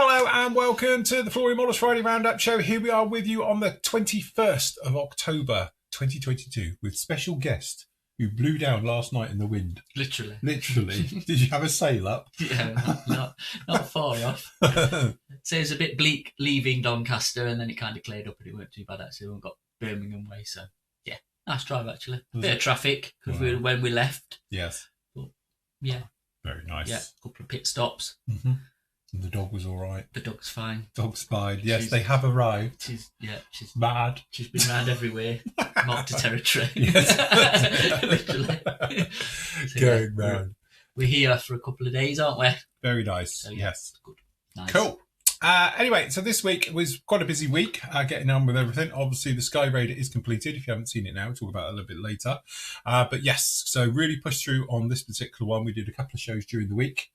Hello and welcome to the Flory Models Friday Roundup Show. Here we are with you on the 21st of October 2022 with special guest who blew down last night in the wind. Literally. Did you have a sail up? Yeah, not far off. So it was a bit bleak leaving Doncaster, and then it kind of cleared up and it weren't too bad actually. We got Birmingham way, so yeah, nice drive actually. Bit of traffic because when we left. Yes. But yeah. Very nice. Yeah, a couple of pit stops. Mm-hmm. And the dog was all right. The dog's fine. Dog's fine. Yes, they have arrived. She's mad. She's been around everywhere. Marked a territory. Yes. Literally. So, going round. We're here for a couple of days, aren't we? Very nice. So, yes. Good. Nice. Cool. Anyway, so this week was quite a busy week, getting on with everything. Obviously, the Sky Raider is completed. If you haven't seen it now, we'll talk about it a little bit later. But yes, so really pushed through on this particular one. We did a couple of shows during the week.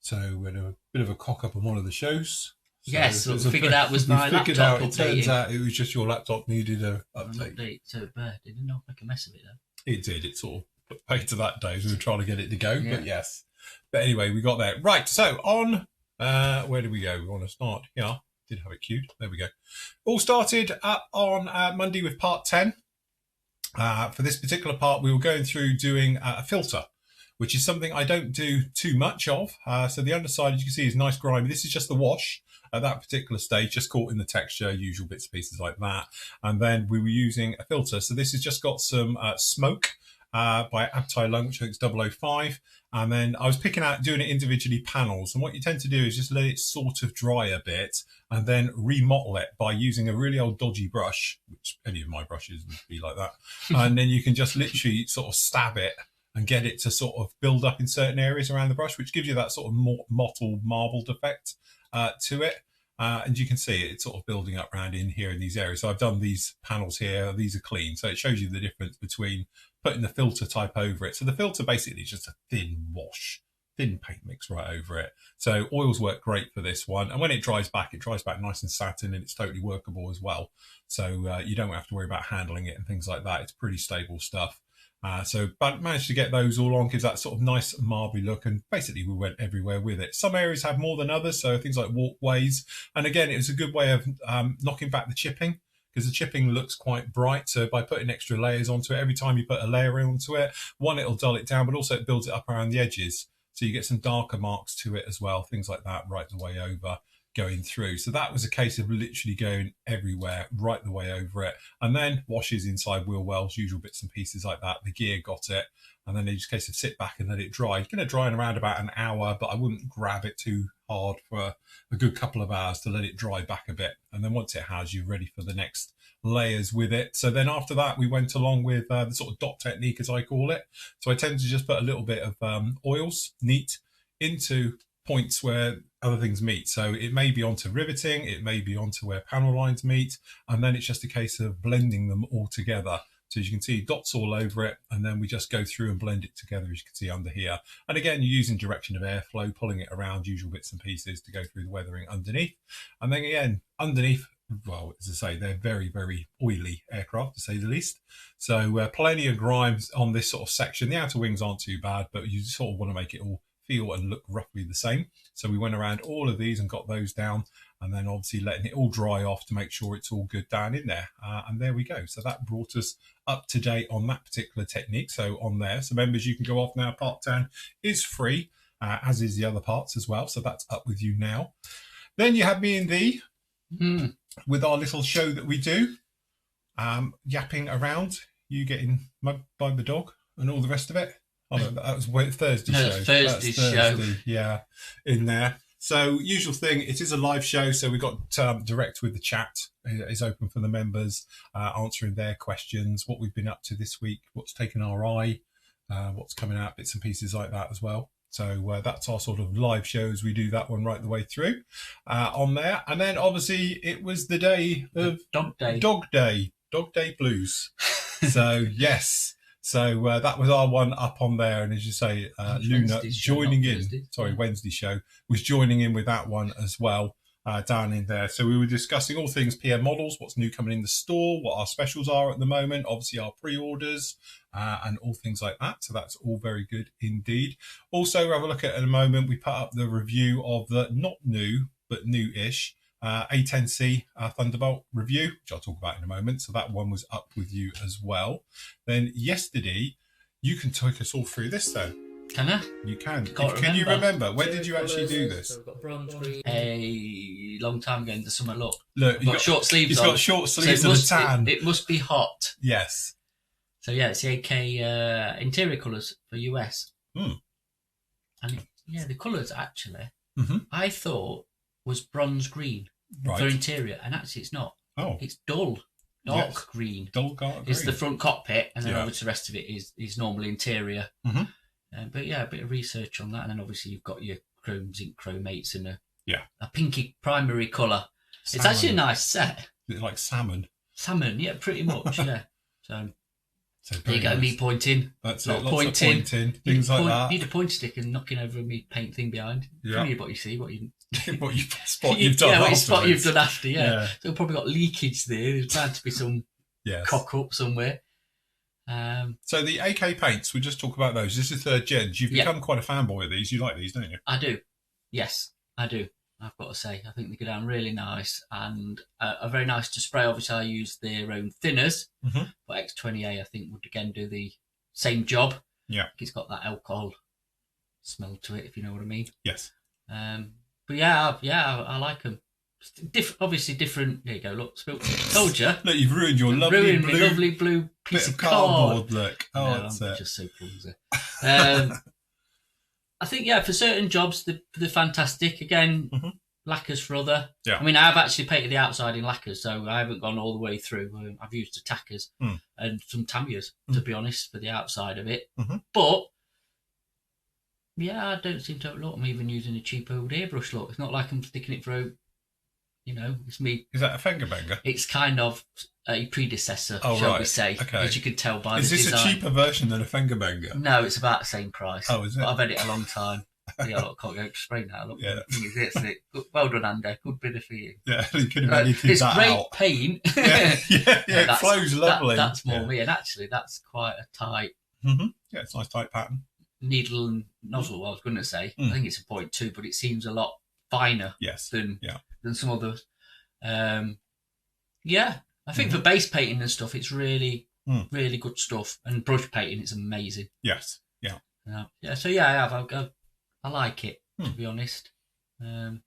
So we had a bit of a cock up on one of the shows. So yes, we figured out was my laptop It turns out it was just your laptop needed an update. So it did not make a mess of it though. It did. It sort of paid to that day as we were trying to get it to go. Yeah. But yes. But anyway, we got there. Right, so on... where do we go? We want to start. Yeah, did have it queued. There we go. All started up on Monday with part 10. For this particular part, we were going through doing a filter, which is something I don't do too much of. So the underside, as you can see, is nice grimy. This is just the wash at that particular stage, just caught in the texture, usual bits and pieces like that. And then we were using a filter. So this has just got some smoke by Abtai Lung, which I think is 005. And then I was picking out, doing it individually panels. And what you tend to do is just let it sort of dry a bit and then remodel it by using a really old dodgy brush, which any of my brushes would be like that. And then you can just literally sort of stab it and get it to sort of build up in certain areas around the brush, which gives you that sort of mottled, marbled effect to it. And you can see it's sort of building up around in here in these areas. So I've done these panels here. These are clean. So it shows you the difference between putting the filter type over it. So the filter basically is just a thin wash, thin paint mix right over it. So oils work great for this one. And when it dries back nice and satin, and it's totally workable as well. So you don't have to worry about handling it and things like that. It's pretty stable stuff. But managed to get those all on, gives that sort of nice marbly look, and basically we went everywhere with it. Some areas have more than others, so things like walkways. And again, it was a good way of knocking back the chipping, because the chipping looks quite bright. So by putting extra layers onto it, every time you put a layer onto it, one, it'll dull it down, but also it builds it up around the edges. So you get some darker marks to it as well, things like that right the way over going through. So that was a case of literally going everywhere, right the way over it. And then washes inside wheel wells, usual bits and pieces like that. The gear got it. And then it's just a case of sit back and let it dry. It's going to dry in around about an hour, but I wouldn't grab it too hard for a good couple of hours to let it dry back a bit. And then once it has, you're ready for the next layers with it. So then after that, we went along with the sort of dot technique, as I call it. So I tend to just put a little bit of oils, neat, into points where other things meet. So it may be onto riveting, it may be onto where panel lines meet, and then it's just a case of blending them all together. So as you can see, dots all over it, and then we just go through and blend it together, as you can see under here. And again, you're using direction of airflow, pulling it around, usual bits and pieces to go through the weathering underneath. And then again, underneath, well, as I say, they're very, very oily aircraft, to say the least. So plenty of grimes on this sort of section. The outer wings aren't too bad, but you sort of want to make it all feel and look roughly the same. So we went around all of these and got those down, and then obviously letting it all dry off to make sure it's all good down in there. And there we go. So that brought us up to date on that particular technique. So on there, so members, you can go off now. Part 10 is free, as is the other parts as well. So that's up with you now. Then you have me and Dee with our little show that we do, yapping around, you getting mugged by the dog and all the rest of it. Oh, no, that was Thursday's show. Thursday's show. Yeah, in there. So usual thing, it is a live show. So we got direct with the chat. It is open for the members, answering their questions, what we've been up to this week, what's taken our eye, what's coming out, bits and pieces like that as well. So that's our sort of live shows. We do that one right the way through on there. And then obviously it was the day of Dog Day. Dog Day Blues. So yes. So that was our one up on there. And as you say, Luna joining in, Wednesday show was joining in with that one as well, down in there. So we were discussing all things PM models, what's new coming in the store, what our specials are at the moment, obviously our pre-orders, and all things like that. So that's all very good indeed. Also, we'll have a look at in a moment, we put up the review of the not new, but new-ish. A10C Thunderbolt review, which I'll talk about in a moment. So that one was up with you as well. Then yesterday, you can take us all through this then. Can I? You can. Can you remember? When did you actually do this? So we've got bronze green. A long time ago in the summer look. Look, got short sleeves. He's got short sleeves and a tan. It must be hot. Yes. So yeah, it's the AK interior colours for US. Mm. And the colours actually, mm-hmm. I thought was bronze green for interior, and actually it's not. Oh, it's dull, dark green. Dull dark green. It's the front cockpit, and then obviously the rest of it is normal interior. Mm-hmm. But yeah, a bit of research on that, and then obviously you've got your chrome zinc chromates and a pinky primary colour. It's actually a nice set. Is it like salmon? Salmon, yeah, pretty much, yeah. So there you go, nice. Me pointing. That's it. Lots of pointing, things like that. Need a pointer stick and knocking over me paint thing behind. Yeah. What you see, what you what you spot you've done. What you spot you've done after. Yeah. So we've probably got leakage there. There's bound to be some cock up somewhere. So the AK paints, we just talk about those. This is third gens. You've become quite a fanboy of these. You like these, don't you? I do. Yes, I do. I've got to say, I think they go down really nice and are very nice to spray. Obviously, I use their own thinners, but X20A I think would again do the same job. Yeah, it's got that alcohol smell to it, if you know what I mean. Yes. But I like them. Obviously different. There you go. Look, told you. Look, you've ruined your lovely blue piece of cardboard. Look, I'm just so clumsy. I think for certain jobs they're fantastic. Again, lacquers for other. Yeah. I mean, I've actually painted the outside in lacquers, so I haven't gone all the way through. I've used attackers and some Tamias, to be honest, for the outside of it. But I don't seem to look. I'm even using a cheap old airbrush look. It's not like I'm sticking it through. It's me. Is that a finger banger? It's kind of a predecessor, shall we say? Okay. As you can tell by the design. Is this a cheaper version than a finger banger? No, it's about the same price. Oh, is it? But I've had it a long time. Look, can't go spray now. Look, it's it. Well done, Andy. Good bit of feeling. Yeah, you could have edited it's that great out. paint. It flows lovely. That's more me, and actually, that's quite a tight. Yeah, it's a nice tight pattern. Needle and nozzle. I was going to say. I think it's a 0.2, but it seems a lot finer. Than some others. I think for base painting and stuff, it's really, really good stuff. And brush painting, it's amazing. Yes. So I have. I like it, to be honest. Do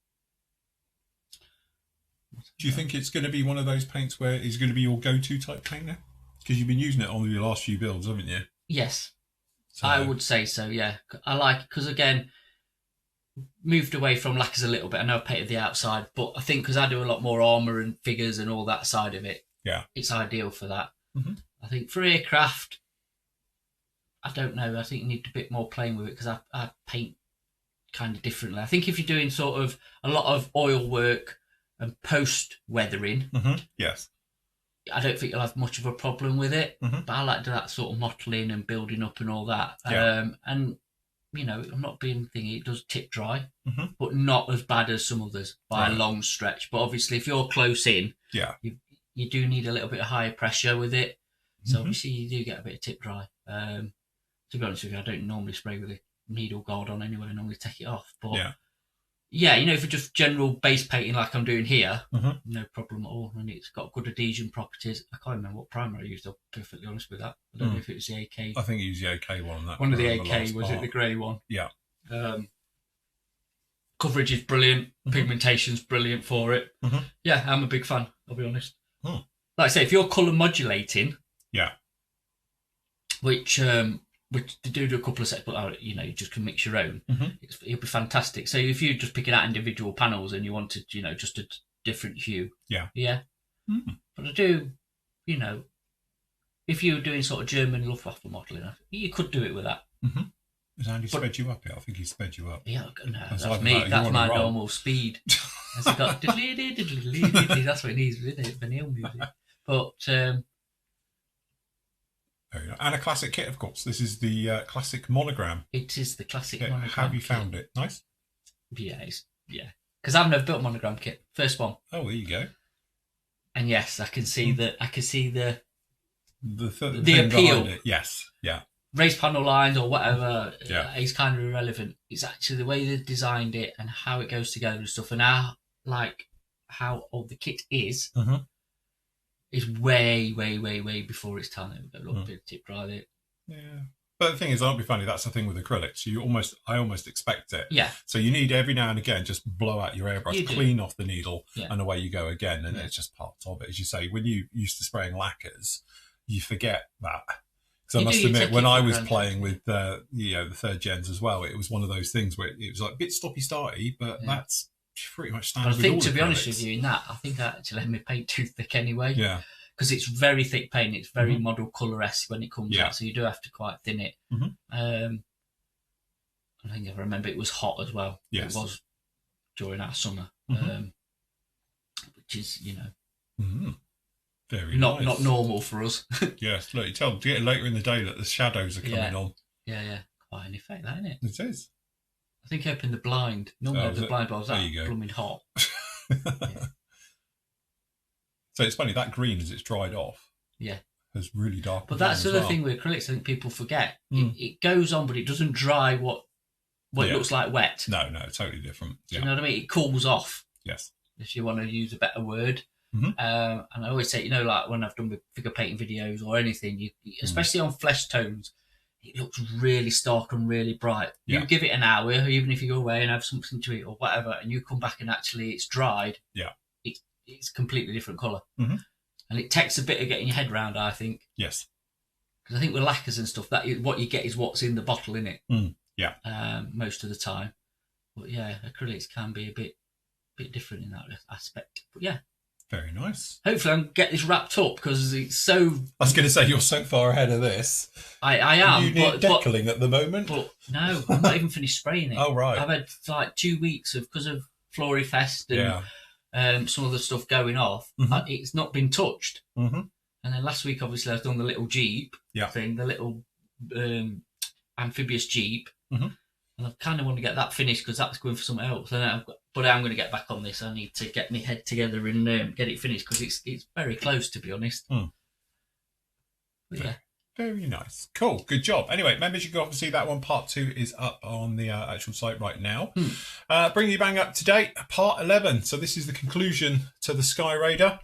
you think it's going to be one of those paints where it's going to be your go-to type paint now? Because you've been using it on your last few builds, haven't you? Yes, so. I would say so. Yeah, I like it because again. Moved away from lacquers a little bit. I know I painted the outside, but I think because I do a lot more armour and figures and all that side of it, it's ideal for that. I think for aircraft, I don't know. I think you need a bit more playing with it because I paint kind of differently. I think if you're doing sort of a lot of oil work and post weathering, yes, I don't think you'll have much of a problem with it. But I like to do that sort of mottling and building up and all that. And I'm not being thingy. It does tip dry, but not as bad as some others by a long stretch. But obviously, if you're close in, you do need a little bit of higher pressure with it. So obviously, you do get a bit of tip dry. To be honest with you, I don't normally spray with a needle guard on anyway. I normally take it off. But if you're just general base painting like I'm doing here, no problem at all. And it's got good adhesion properties. I can't remember what primer I used. I'll be perfectly honest with that. I don't know if it was the AK. I think it was the AK one. That one of the AK was it the grey one? Yeah. Coverage is brilliant. Pigmentation's brilliant for it. Yeah, I'm a big fan. I'll be honest. Like I say, if you're colour modulating, which they do a couple of sets, but you just can mix your own. It'll be fantastic. So if you're just picking out individual panels and you wanted, just a different hue, But I do, if you were doing sort of German Luftwaffe modelling, you could do it with that. Has Andy sped you up here? I think he sped you up. Yeah, no, that's me. That's my normal speed. Has it got that's what it needs, isn't it? Vanilla music. But and a classic kit, of course. This is the classic monogram. It is the classic monogram. How have you found it? Nice? Yeah. Because I've never built a monogram kit. First one. Oh, there you go. And yes, I can see the the appeal. Yes, yeah. Raised panel lines or whatever is kind of irrelevant. It's actually the way they've designed it and how it goes together and stuff. And how like how old the kit is, Mhm. is way before its time. We've got a little bit of tip dry there. Yeah. But the thing is, I'll be funny, that's the thing with acrylics. I almost expect it. Yeah. So you need every now and again just blow out your airbrush, clean off the needle, Yeah. and away you go again. And it's just part of it. As you say, when you used to spraying lacquers, you forget that. Because I must admit, when I was playing with the third gens as well, it was one of those things where it was like a bit stoppy-starty, but that's pretty much standard. I think, to be honest with you, in that, I think I actually let my paint too thick anyway. Yeah. Because it's very thick paint, it's very model colour-esque when it comes out, so you do have to quite thin it. I think I remember it was hot as well. Yes. It was during our summer, which is, very not nice. Not normal for us. Yes, look, you tell them to get later in the day that the shadows are coming on. Yeah. Quite an effect, that, isn't it? It is. I think I opened the blind. Normally I open the blind, but I was that blooming hot. So it's funny, that green, as it's dried off, has really darkened. But that's the other thing with acrylics I think people forget. It goes on, but it doesn't dry what it looks like wet. No, totally different. Do you know what I mean? It cools off. Yes. If you want to use a better word. And I always say, like when I've done figure painting videos or anything, especially on flesh tones, it looks really stark and really bright. You give it an hour, even if you go away and have something to eat or whatever, and you come back and actually it's dried. Yeah. It's a completely different colour. And it takes a bit of getting your head round, I think. Yes. Because I think with lacquers and stuff, what you get is what's in the bottle, innit? Yeah. Most of the time. But yeah, acrylics can be a bit different in that aspect. But yeah. Very nice. Hopefully I can get this wrapped up because it's so... I was going to say, you're so far ahead of this. I am. You need decaling at the moment? But no, I'm not even finished spraying it. Oh, right. I've had like 2 weeks because of Flory Fest and some other stuff going off. It's not been touched. And then last week, obviously, I've done the little Jeep thing, the little amphibious Jeep. And I kind of want to get that finished because that's going for something else. But I'm going to get back on this. I need to get my head together and get it finished because it's very close, to be honest. But yeah. Very nice. Cool. Good job. Anyway, members, you can obviously see that one. Part 2 is up on the actual site right now. Bringing you bang up to date, part 11. So this is the conclusion to the Sky Raider.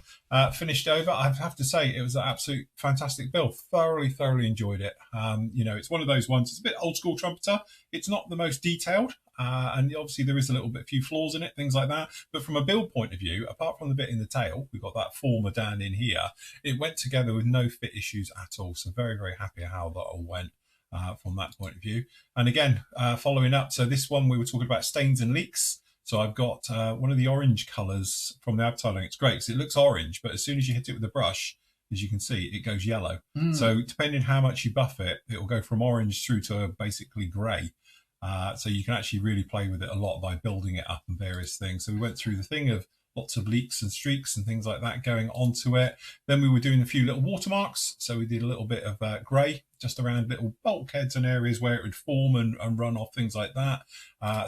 Finished over. I have to say, it was an absolute fantastic build. Thoroughly enjoyed it. It's one of those ones. It's a bit old school trumpeter. It's not the most detailed. And obviously there is a few flaws in it, things like that. But from a build point of view, apart from the bit in the tail, we've got that former down in here. It went together with no fit issues at all. So very happy how that all went from that point of view. And again, following up, so this one we were talking about stains and leaks. So I've got one of the orange colours from the advertising. It's great because it looks orange, but as soon as you hit it with a brush, as you can see, it goes yellow. So depending how much you buff it, it will go from orange through to basically grey. So you can actually really play with it a lot by building it up and various things. So we went through the thing of lots of leaks and streaks and things like that going onto it. Then we were doing a few little watermarks. So we did a little bit of grey just around little bulkheads and areas where it would form and run off, things like that.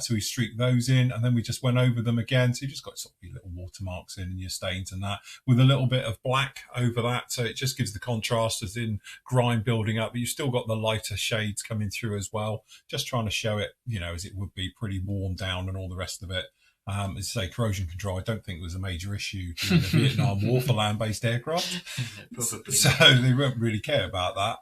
So we streaked those in and then we just went over them again. So you just got sort of your little watermarks in and your stains and that with a little bit of black over that. So it just gives the contrast as in grime building up, but you've still got the lighter shades coming through as well. Just trying to show it, as it would be pretty worn down and all the rest of it. As I say, corrosion control, I don't think was a major issue during the Vietnam War for land-based aircraft. Probably. So they won't really care about that.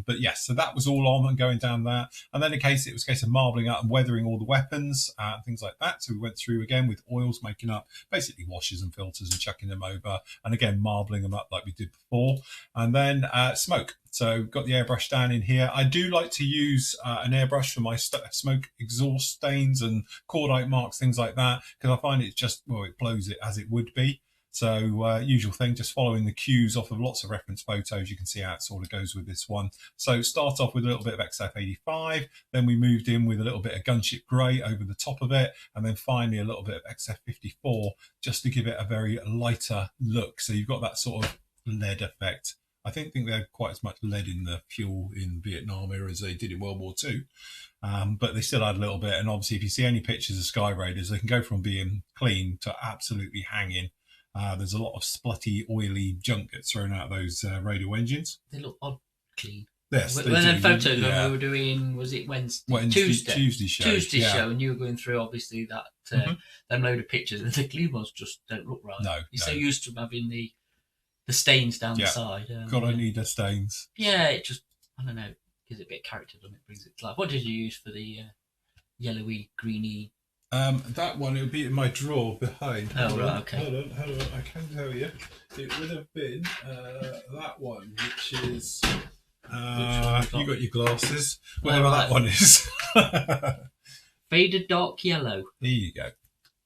But yes, so that was all on and going down that. And then it was a case of marbling up and weathering all the weapons, things like that. So we went through again with oils, making up basically washes and filters and chucking them over. And again, marbling them up like we did before. And then smoke. So got the airbrush down in here. I do like to use an airbrush for my smoke exhaust stains and cordite marks, things like that, because I find it it blows it as it would be. So usual thing, just following the cues off of lots of reference photos. You can see how it sort of goes with this one. So start off with a little bit of XF85. Then we moved in with a little bit of gunship grey over the top of it. And then finally a little bit of XF54 just to give it a very lighter look. So you've got that sort of lead effect. I don't think they had quite as much lead in the fuel in Vietnam era as they did in World War II. But they still had a little bit. And obviously, if you see any pictures of Sky Raiders, they can go from being clean to absolutely hanging. There's a lot of splutty, oily junk that's thrown out of those radio engines. They look odd clean. Yes, when then photos yeah. when we were doing, was it Tuesday show, and you were going through obviously that them load of pictures, and the clean ones just don't look right. No, you're so used to having the stains down the side. Gotta need the stains. Yeah, it just, I don't know, gives it a bit of character, doesn't it? Brings it to life. What did you use for the yellowy, greeny? That one, it would be in my drawer behind. Oh, right, okay. Hold on. I can tell you. It would have been that one, which is... you got your glasses. Whatever that one is. Faded dark yellow. There you go.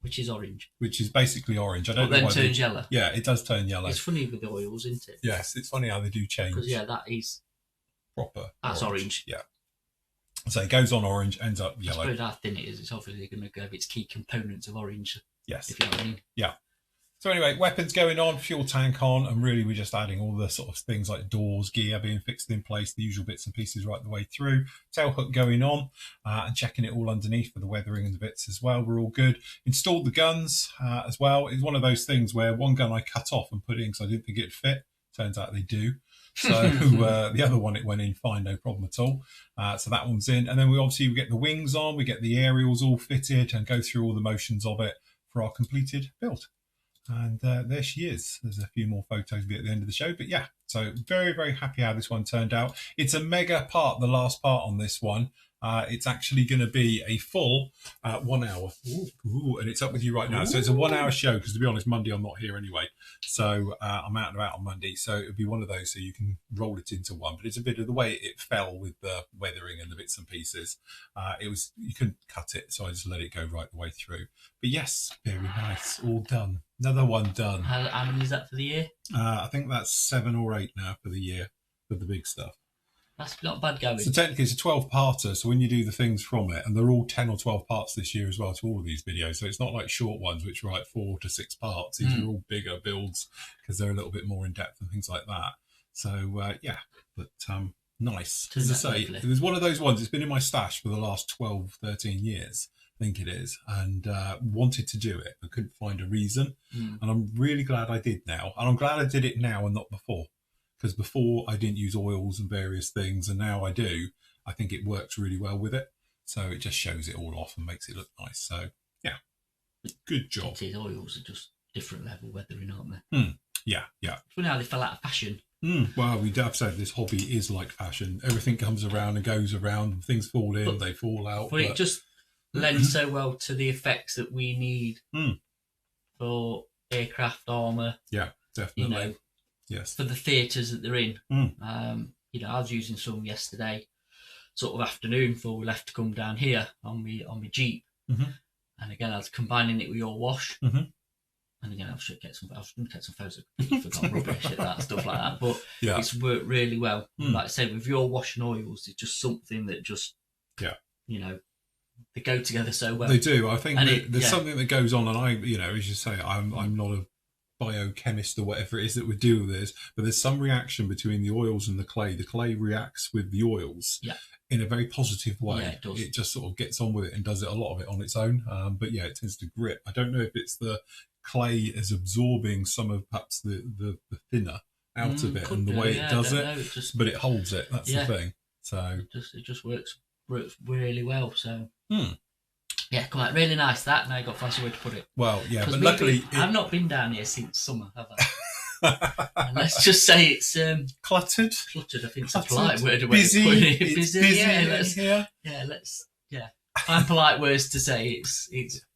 Which is orange. Which is basically orange. I don't know then why turns yellow. Yeah, it does turn yellow. It's funny with the oils, isn't it? Yes, it's funny how they do change. Because, that is... Proper. That's orange. Yeah. So it goes on orange, ends up yellow. I suppose how thin it is, it's obviously going to have its key components of orange. Yes. If you know what I mean. Yeah. So anyway, weapons going on, fuel tank on, and really we're just adding all the sort of things like doors, gear being fixed in place, the usual bits and pieces right the way through. Tail hook going on, and checking it all underneath for the weathering and the bits as well. We're all good. Installed the guns as well. It's one of those things where one gun I cut off and put in because I didn't think it'd fit. Turns out they do. So the other one, it went in fine, no problem at all. So that one's in. And then we get the wings on, we get the aerials all fitted and go through all the motions of it for our completed build. And there she is. There's a few more photos at the end of the show. But yeah, so very, very happy how this one turned out. It's a mega part, the last part on this one. It's actually going to be a full 1 hour. Ooh, and it's up with you right now. So it's a 1 hour show because, to be honest, Monday I'm not here anyway. So I'm out and about on Monday. So it'll be one of those so you can roll it into one. But it's a bit of the way it fell with the weathering and the bits and pieces. You couldn't cut it. So I just let it go right the way through. But yes, very nice. All done. Another one done. How many is that for the year? I think that's 7 or 8 now for the year for the big stuff. That's not bad going. So technically it's a 12-parter, so when you do the things from it, and they're all 10 or 12 parts this year as well to all of these videos, so it's not like short ones which are like 4 to 6 parts. These are all bigger builds because they're a little bit more in depth and things like that. So nice. As I say, it was one of those ones, it's been in my stash for the last 12, 13 years, I think it is, and wanted to do it but couldn't find a reason. And I'm really glad I did now, and I'm glad I did it now and not before. Because before I didn't use oils and various things, and now I do. I think it works really well with it. So it just shows it all off and makes it look nice. So, yeah, good job. It is, oils are just different level weathering, aren't they? Yeah. It's funny how they fell out of fashion. Well, we have said this hobby is like fashion. Everything comes around and goes around. And things fall in, they fall out. But it just lends so well to the effects that we need for aircraft armour. Yeah, definitely. You know, yes. For the theatres that they're in. I was using some yesterday, sort of afternoon, before we left to come down here on my Jeep. And again, I was combining it with your wash. And again, I was going to take some photos. I forgot rubbish at that, stuff like that. But it's worked really well. Like I said, with your wash and oils, it's just something that just, they go together so well. They do. I think there's something that goes on, and as you say, I'm not a biochemist or whatever it is that would do with this, but there's some reaction between the oils and the clay. The clay reacts with the oils in a very positive way. Yeah, it does. It just sort of gets on with it and does it a lot of it on its own. But yeah, it tends to grip. I don't know if it's the clay is absorbing some of perhaps the thinner out of it and the way it does it, but it holds it. That's the thing. So it just works really well. So yeah, come on, really nice that. Now you've got a fancy way to put it. Well, yeah, but luckily I've not been down here since summer, have I? And let's just say it's cluttered. Cluttered, I think it's a polite word. Busy. It's busy. Find polite words to say. It's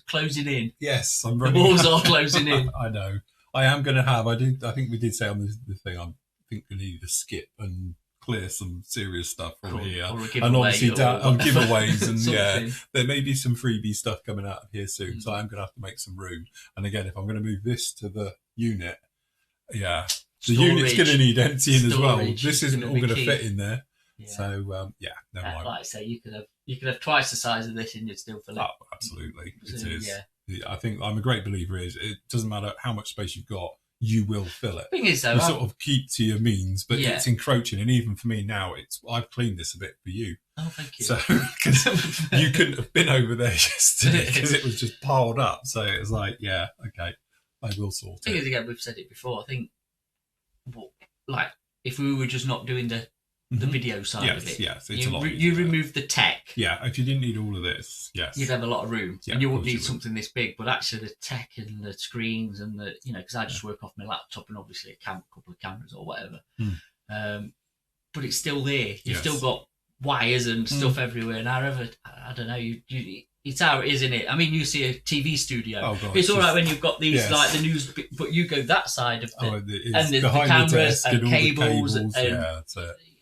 closing in. Yes, I'm the running. walls are closing in. I know. I am going to have. I think we did say on the thing. I think we need to skip and clear some serious stuff from here, and obviously on giveaways and there may be some freebie stuff coming out of here soon. So I'm going to have to make some room. And again, if I'm going to move this to the unit, the unit's going to need emptying as well. This isn't all going to fit in there. Yeah. So never mind. Like I say, you could have twice the size of this and you'd still fill it. Oh, absolutely, it is. Yeah. I think I'm a great believer. It doesn't matter how much space you've got. You will fill it. Thing is, though, you sort of keep to your means, but it's encroaching. And even for me now, I've cleaned this a bit for you. Oh, thank you. So because you couldn't have been over there yesterday because it was just piled up. So it was like, yeah, okay, I will sort it. Again, we've said it before. I think, if we were just not doing the the video side of it. Yes, it's a lot you easier. remove the tech. Yeah, if you didn't need all of this, yes, you'd have a lot of room, Yeah, and you of wouldn't course you need would. something this big. But actually, the tech and the screens and the because I just work off my laptop and obviously a couple of cameras or whatever. But it's still there. You've still got wires and stuff everywhere. And I don't know. It's how it is, isn't it? I mean, you see a TV studio. Oh, God, it's all right when you've got these like the news, but you go that side of it, and the cameras and cables, and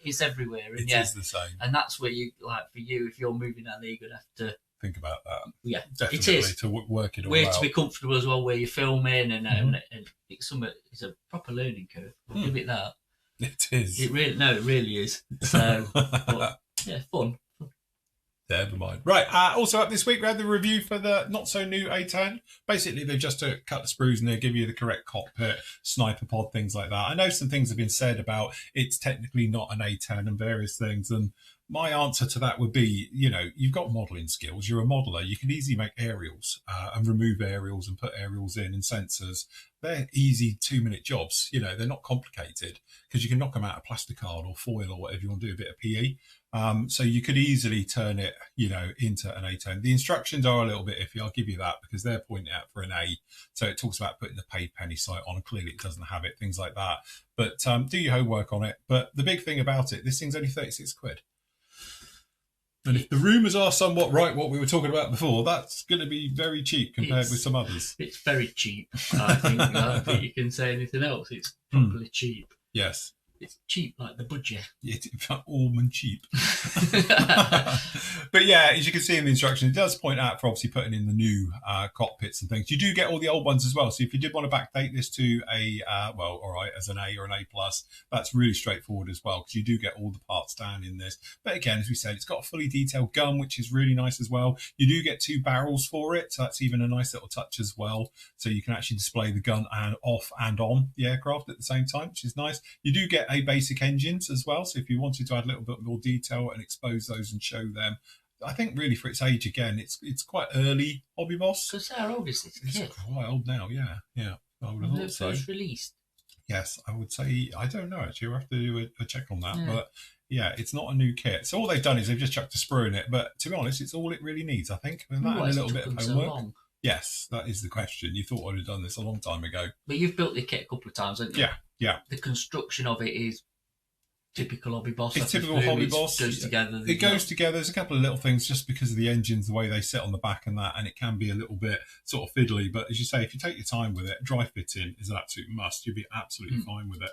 it's everywhere. And it is the same. And that's where you like for you, if you're moving out there, you're gonna have to think about that. Yeah, definitely it is to work it all where out. to be comfortable as well, where you're filming, and it's a proper learning curve. We'll give it that. It is. It really is. So, but, yeah, fun. Never mind. Right. Also up this week, we had the review for the not so new A10. Basically, they've just cut the sprues and they give you the correct cockpit, sniper pod, things like that. I know some things have been said about it's technically not an A10 and various things. And my answer to that would be, you've got modelling skills. You're a modeller. You can easily make aerials and remove aerials and put aerials in and sensors. They're easy 2-minute jobs. They're not complicated because you can knock them out of plasticard or foil or whatever you want to do, a bit of PE. So you could easily turn it, into an A10. The instructions are a little bit iffy, I'll give you that, because they're pointing out for an A. So it talks about putting the paid penny sight on, and clearly it doesn't have it, things like that. But do your homework on it. But the big thing about it, this thing's only 36 quid. And if the rumours are somewhat right, what we were talking about before, that's going to be very cheap compared with some others. It's very cheap, I think. I don't think you can say anything else. It's properly cheap. Yes. It's cheap like the budget. It's almond cheap. But yeah, as you can see in the instruction, it does point out for obviously putting in the new cockpits and things. You do get all the old ones as well. So if you did want to backdate this to as an A or an A+, that's really straightforward as well, because you do get all the parts down in this. But again, as we said, it's got a fully detailed gun, which is really nice as well. You do get 2 barrels for it. So that's even a nice little touch as well. So you can actually display the gun and off and on the aircraft at the same time, which is nice. You do get basic engines as well, so if you wanted to add a little bit more detail and expose those and show them, I think really for its age, again, it's quite early hobby boss. Because how old is this kit? It's quite old now, yeah. I would have thought so. First released? Yes, I would say, I don't know actually, we'll have to do a check on that, but yeah, it's not a new kit. So all they've done is they've just chucked a sprue in it, but to be honest, it's all it really needs, I think. And that and a little bit of homework. So yes, that is the question. You thought I'd have done this a long time ago. But you've built the kit a couple of times, haven't you? Yeah. The construction of it is typical hobby boss. It's typical hobby boss. It goes together. It goes together. There's a couple of little things just because of the engines, the way they sit on the back and that, and it can be a little bit sort of fiddly. But as you say, if you take your time with it, dry fitting is an absolute must. You'll be absolutely fine with it.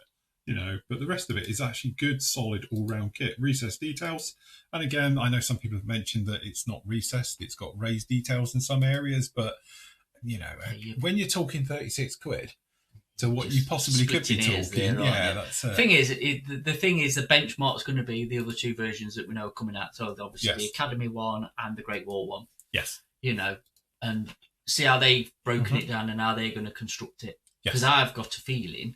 But the rest of it is actually good, solid, all-round kit. Recessed details. And again, I know some people have mentioned that it's not recessed. It's got raised details in some areas. But, when you're talking 36 quid, to what you possibly could be talking. That's it. The thing is, the benchmark's going to be the other 2 versions that we know are coming out. So obviously the Academy one and the Great Wall one. Yes. And see how they've broken it down and how they're going to construct it. Because I've got a feeling,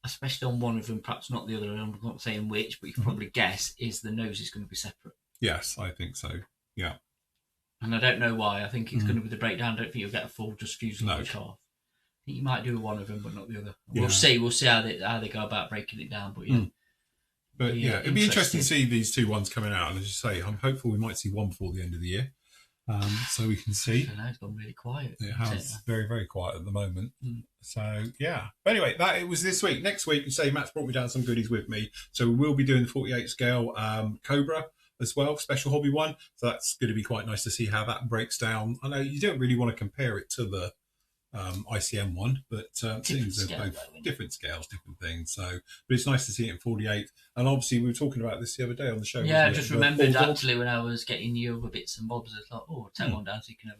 especially on one of them, perhaps not the other, I'm not saying which, but you can probably guess, is the nose is going to be separate. Yes, I think so. Yeah. And I don't know why. I think it's going to be the breakdown. I don't think you'll get a full just fuselage off. You might do one of them, but not the other. We'll see. We'll see how they go about breaking it down. But it'd be interesting to see these 2 ones coming out. And as you say, I'm hopeful we might see one before the end of the year, so we can see. I don't know, it's gone really quiet. It has very, very quiet at the moment. So yeah. But anyway, it was this week. Next week, you say Matt's brought me down some goodies with me, so we will be doing the 48 scale Cobra as well, special hobby one. So that's going to be quite nice to see how that breaks down. I know you don't really want to compare it to the ICM one, but things are both different scales, different things. So, but it's nice to see it in 48. And obviously, we were talking about this the other day on the show. Yeah, I just remembered actually when I was getting you other bits and bobs. I thought, take one down so you can have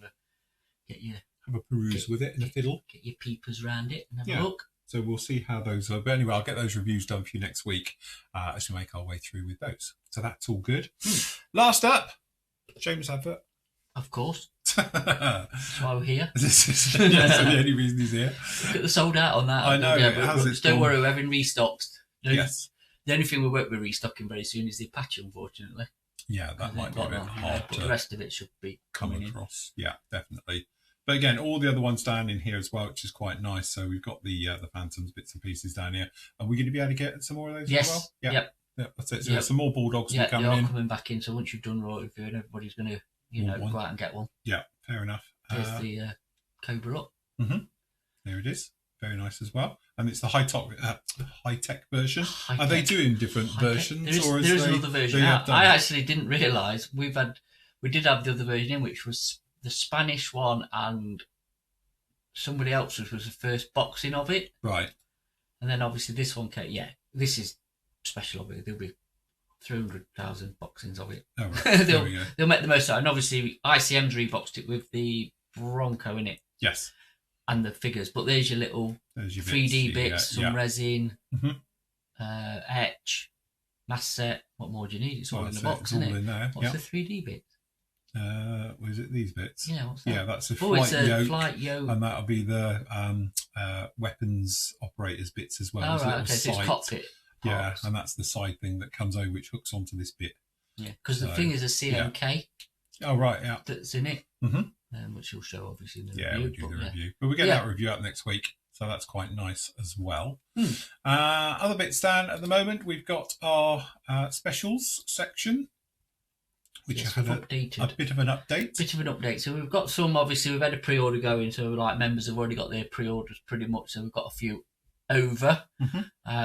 a peruse with it and a fiddle, get your peepers around it, and have a look. So we'll see how those are. But anyway, I'll get those reviews done for you next week as we make our way through with those. So that's all good. Last up, James advert. Of course. That's why we're here. This is the only reason he's here. Look at the sold out on that. I know. Don't worry, we're having restocks. Yes. The only thing we won't be restocking very soon is the Apache, unfortunately. Yeah, that might be a bit hard but the rest of it should be come across. Yeah, definitely. But again, all the other ones down in here as well, which is quite nice. So we've got the Phantoms bits and pieces down here. Are we going to be able to get some more of those as well? Yep. that's it. So there's some more bulldogs coming in. Coming back in. So once you've done royalty viewing, everybody's going to, go out and get one. Yeah, fair enough. There's the Cobra up. There it is. Very nice as well. And it's the high-tech version. High-tech. Are they doing different versions? There is another version out. I actually didn't realise we did have the other version in, which was the Spanish one, and somebody else's was the first boxing of it. Right. And then obviously this one came. Yeah, this is special of it. There'll be 300,000 boxings of it. Oh, right. they'll make the most of it. And obviously ICM's reboxed it with the Bronco in it. Yes. And the figures. But there's your little 3D bits, some resin, etch, mask set. What more do you need? It's all in the box, isn't it? In there. What's the 3D bit? Was it these bits? Yeah, what's that? Yeah, that's a flight yoke. And that'll be the weapons operators bits as well. Oh, right, okay, so it's cockpit. Yeah, parts. and that's the side thing that comes over, which hooks onto this bit. Yeah, because the thing is a CMK. Yeah. Oh, right, yeah. That's in it, which you'll show obviously in the review. Yeah, we'll do the review. But we get that review out next week, so that's quite nice as well. Other bits, Dan, at the moment, we've got our specials section, which had a bit of an update. So we've got some, obviously, we've had a pre-order going, so like members have already got their pre-orders pretty much, so we've got a few over.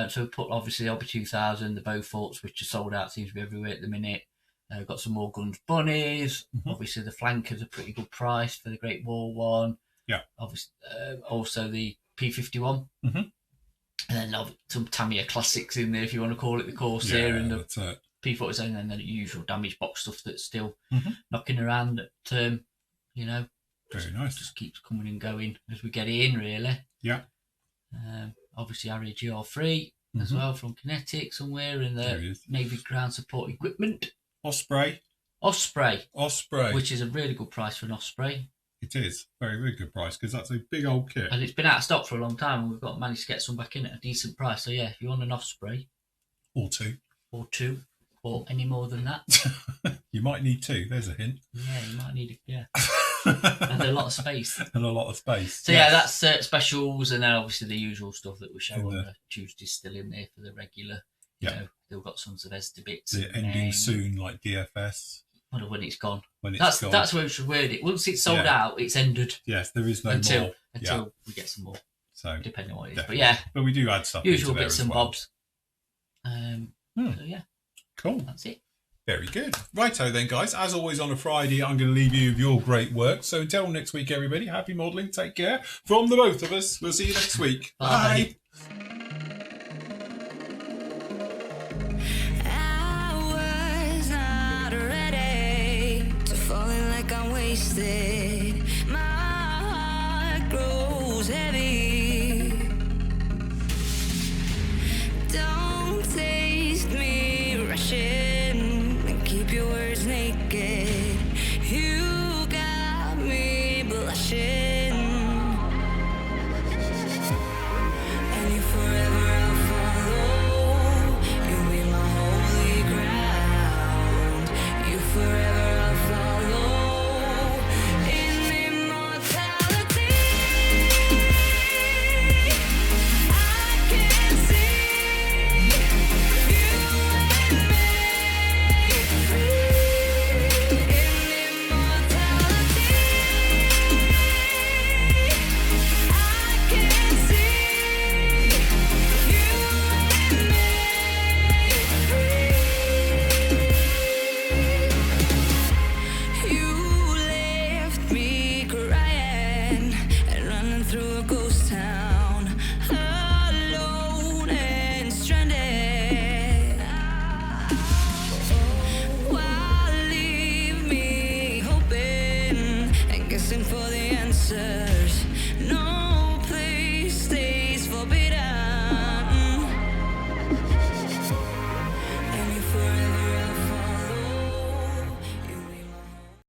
So we've put obviously the OB2000, the Beauforts, which are sold out, seems to be everywhere at the minute. We've got some more Guns Bunnies. Obviously the Flankers are a pretty good price for the Great Wall one. Yeah. Obviously, also the P51. And then some Tamiya classics in there, if you want to call it, the Corsair and the P47, and then the usual damage box stuff that's still knocking around at, very nice. Just keeps coming and going as we get it in, really. Yeah. Obviously, Harrier GR3 as well from Kinetic somewhere in the Navy Ground Support Equipment. Osprey. Which is a really good price for an Osprey. It is. Very, very good price, because that's a big old kit. And it's been out of stock for a long time, and we've managed to get some back in at a decent price. So, yeah, if you want an Osprey. Or two. Or any more than that. You might need two. There's a hint. Yeah, you might need it. Yeah. And a lot of space. So yeah, that's specials, and then obviously the usual stuff that we show on the Tuesdays still in there for the regular. You know, they've got Sons of Esther bits. The ending soon, like DFS. Wonder when it's gone. That's where we should word it. Once it's sold out, it's ended. Yes, there is no more until we get some more. So depending on what it is, but we do add stuff. Usual bits and bobs. So yeah, cool. That's it. Very good. Righto then, guys. As always on a Friday, I'm going to leave you with your great work. So until next week, everybody, happy modelling. Take care. From the both of us, we'll see you next week. Bye. Bye.